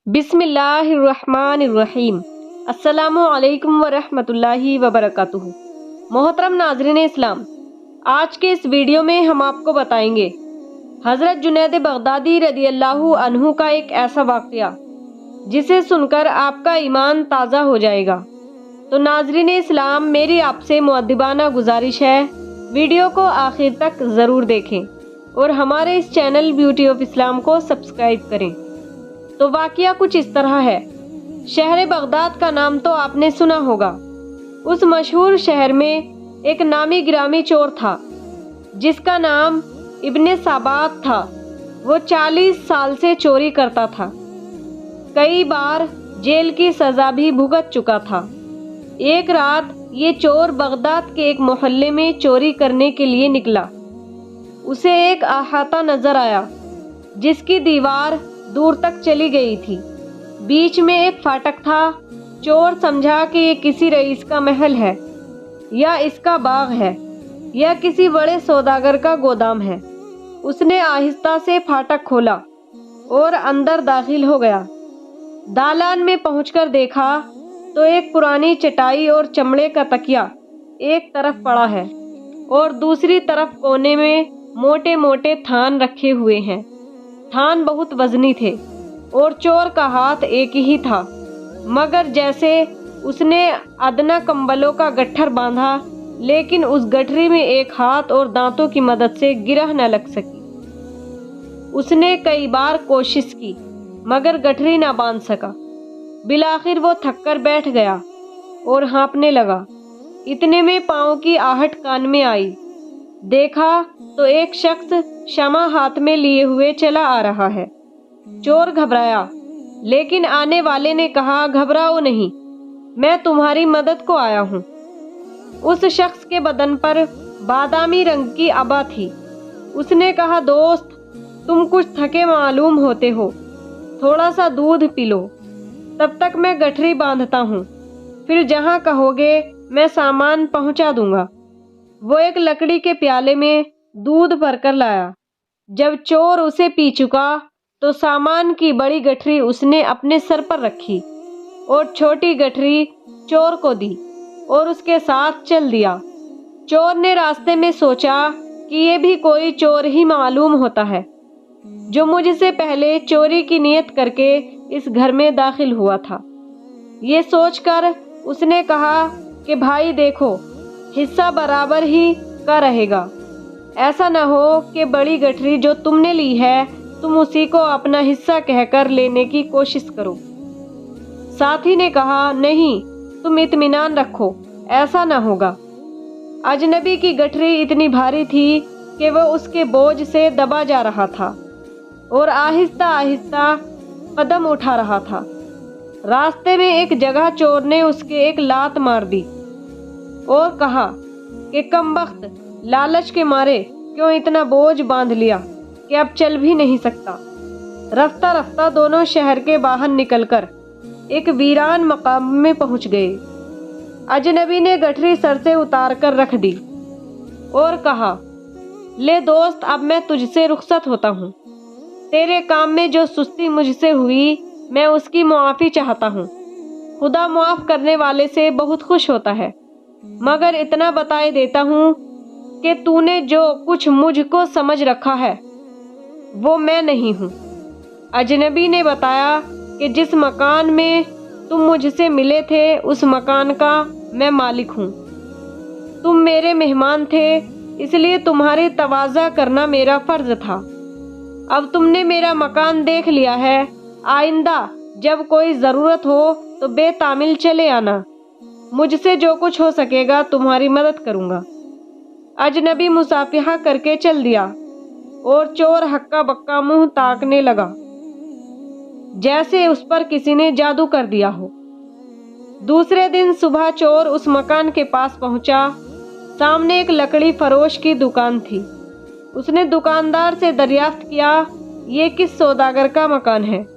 बिस्मिल्लाहिर्रहमानिर्रहीम। अस्सलामु अलैकुम वरहमतुल्लाहि वबरकातुहू। मोहतरम नाज़रीन इस्लाम, आज के इस वीडियो में हम आपको बताएंगे हज़रत जुनैद बगदादी रदियल्लाहु अन्हु का एक ऐसा वाक़या जिसे सुनकर आपका ईमान ताज़ा हो जाएगा। तो नाज़रीन इस्लाम, मेरी आपसे मुअद्दिबाना गुजारिश है, वीडियो को आखिर तक ज़रूर देखें और हमारे इस चैनल ब्यूटी ऑफ इस्लाम को सब्सक्राइब करें। तो वाक़या कुछ इस तरह है। शहर बगदाद का नाम तो आपने सुना होगा। उस मशहूर शहर में एक नामी गिरामी चोर था जिसका नाम इब्ने साबात था। वो 40 साल से चोरी करता था। कई बार जेल की सज़ा भी भुगत चुका था। एक रात ये चोर बगदाद के एक मोहल्ले में चोरी करने के लिए निकला। उसे एक अहाता नज़र आया जिसकी दीवार दूर तक चली गई थी। बीच में एक फाटक था। चोर समझा कि ये किसी रईस का महल है या इसका बाग है या किसी बड़े सौदागर का गोदाम है। उसने आहिस्ता से फाटक खोला और अंदर दाखिल हो गया। दालान में पहुंचकर देखा तो एक पुरानी चटाई और चमड़े का तकिया एक तरफ पड़ा है और दूसरी तरफ कोने में मोटे मोटे थान रखे हुए हैं। थान बहुत वजनी थे और चोर का हाथ एक ही था, मगर जैसे उसने अदना कंबलों का गट्ठर बांधा, लेकिन उस गठरी में एक हाथ और दांतों की मदद से गिरह न लग सकी। उसने कई बार कोशिश की मगर गठरी न बांध सका। बिलाखिर वो थक कर बैठ गया और हाँफने लगा। इतने में पाँव की आहट कान में आई। देखा तो एक शख्स शमा हाथ में लिए हुए चला आ रहा है। चोर घबराया, लेकिन आने वाले ने कहा, घबराओ नहीं, मैं तुम्हारी मदद को आया हूँ। उस शख्स के बदन पर बादामी रंग की अबा थी। उसने कहा, दोस्त, तुम कुछ थके मालूम होते हो, थोड़ा सा दूध पी लो, तब तक मैं गठरी बांधता हूँ, फिर जहाँ कहोगे मैं सामान पहुँचा दूंगा। वो एक लकड़ी के प्याले में दूध भरकर लाया। जब चोर उसे पी चुका तो सामान की बड़ी गठरी उसने अपने सर पर रखी और छोटी गठरी चोर को दी और उसके साथ चल दिया। चोर ने रास्ते में सोचा कि ये भी कोई चोर ही मालूम होता है जो मुझसे पहले चोरी की नियत करके इस घर में दाखिल हुआ था। ये सोचकर उसने कहा कि भाई देखो, हिस्सा बराबर ही का रहेगा। ऐसा न हो कि बड़ी गठरी जो तुमने ली है तुम उसी को अपना हिस्सा कहकर लेने की कोशिश करो। साथी ने कहा, नहीं, तुम इत्मीनान रखो, ऐसा न होगा। अजनबी की गठरी इतनी भारी थी कि वह उसके बोझ से दबा जा रहा था और आहिस्ता आहिस्ता कदम उठा रहा था। रास्ते में एक जगह चोर ने उसके एक लात मार दी और कहा कि कमबख्त, लालच के मारे क्यों इतना बोझ बांध लिया कि अब चल भी नहीं सकता। रफ्ता रफ्ता दोनों शहर के बाहर निकलकर एक वीरान मकाम में पहुंच गए। अजनबी ने गठरी सर से उतार कर रख दी और कहा, ले दोस्त, अब मैं तुझसे रुखसत होता हूँ। तेरे काम में जो सुस्ती मुझसे हुई, मैं उसकी मुआफ़ी चाहता हूँ। खुदा मुआफ़ करने वाले से बहुत खुश होता है। मगर इतना बताए देता हूँ कि तूने जो कुछ मुझको समझ रखा है वो मैं नहीं हूँ। अजनबी ने बताया कि जिस मकान में तुम मुझसे मिले थे उस मकान का मैं मालिक हूँ। तुम मेरे मेहमान थे, इसलिए तुम्हारी तवाज़ा करना मेरा फ़र्ज़ था। अब तुमने मेरा मकान देख लिया है। आइंदा जब कोई ज़रूरत हो तो बेतामिल चले आना। मुझसे जो कुछ हो सकेगा तुम्हारी मदद करूँगा। अजनबी मुसाफिहा करके चल दिया और चोर हक्का बक्का मुंह ताकने लगा जैसे उस पर किसी ने जादू कर दिया हो। दूसरे दिन सुबह चोर उस मकान के पास पहुंचा। सामने एक लकड़ी फरोश की दुकान थी। उसने दुकानदार से दरियाफ्त किया, ये किस सौदागर का मकान है?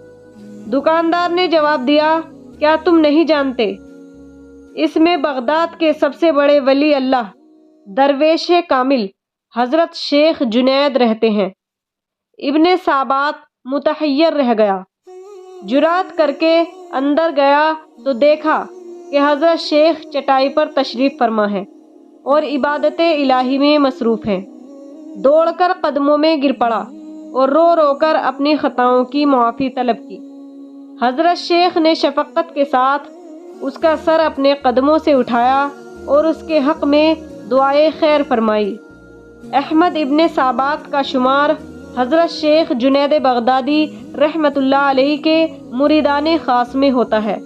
दुकानदार ने जवाब दिया, क्या तुम नहीं जानते? इसमें बगदाद के सबसे बड़े वली अल्लाह दरवेश कामिल हजरत शेख जुनैद रहते हैं। इब्ने साबात मुतहय्यर रह गया। جرات کر کے اندر گیا تو دیکھا کہ حضرت شیخ چٹائی پر تشریف فرما ہے اور عبادت الہی میں مصروف ہیں۔ دوڑ کر قدموں میں گر پڑا اور رو رو کر اپنی خطاؤں کی معافی طلب کی۔ حضرت شیخ نے شفقت کے ساتھ اس کا سر اپنے قدموں سے اٹھایا اور اس کے حق میں دعائے خیر فرمائی۔ احمد ابن سابق کا شمار حضرت شیخ جنید بغدادی رحمۃ اللہ علیہ کے مریدان خاص میں ہوتا ہے۔